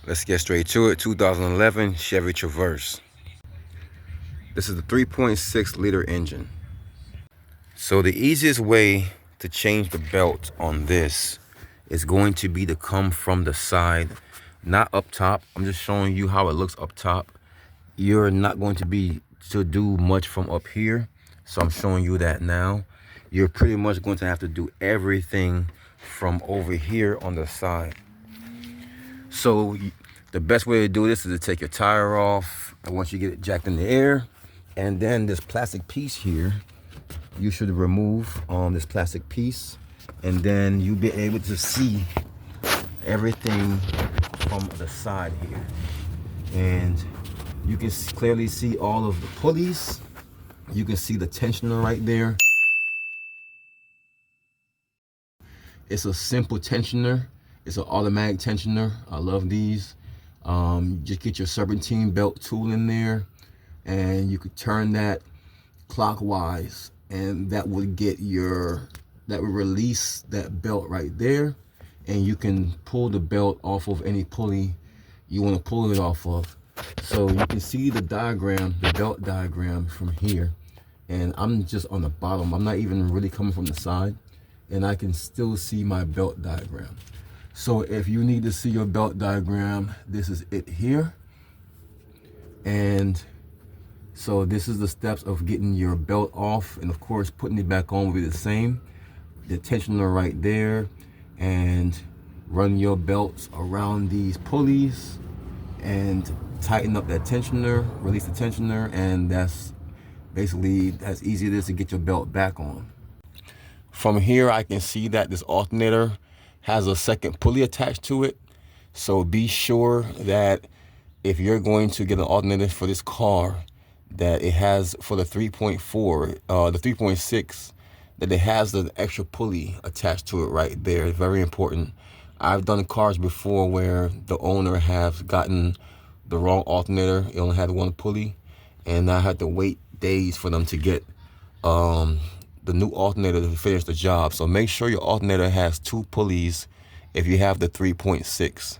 Let's get straight to it. 2011 Chevy Traverse. This is the 3.6 liter engine. So the easiest way to change the belt on this is going to be to come from the side, not up top. I'm just showing you how it looks up top. You're not going to be to do much from up here, so I'm showing you that now. You're pretty much going to have to do everything from over here on the side. So the best way to do this is to take your tire off, and once you get it jacked in the air, and then this plastic piece here, you should remove this plastic piece, and then you'll be able to see everything from the side here. And you can clearly see all of the pulleys. You can see the tensioner right there. It's a simple tensioner. It's an automatic tensioner. I love these. Just get your Serpentine belt tool in there, and you could turn that clockwise, and that would release that belt right there, and you can pull the belt off of any pulley you want to pull it off of. So you can see the diagram, the belt diagram from here, and I'm just on the bottom. I'm not even really coming from the side, and I can still see my belt diagram. So if you need to see your belt diagram, this is it here. And so this is the steps of getting your belt off, and of course putting it back on will be the same. The tensioner right there, and run your belts around these pulleys and tighten up that tensioner, release the tensioner, and that's basically as easy as it is to get your belt back on. From here I can see that this alternator has a second pulley attached to it. So be sure that if you're going to get an alternator for this car, that it has, for the 3.4, the 3.6, that it has the extra pulley attached to it right there. It's very important. I've done cars before where the owner has gotten the wrong alternator. It only had one pulley, and I had to wait days for them to get the new alternator to finish the job. So make sure your alternator has two pulleys if you have the 3.6.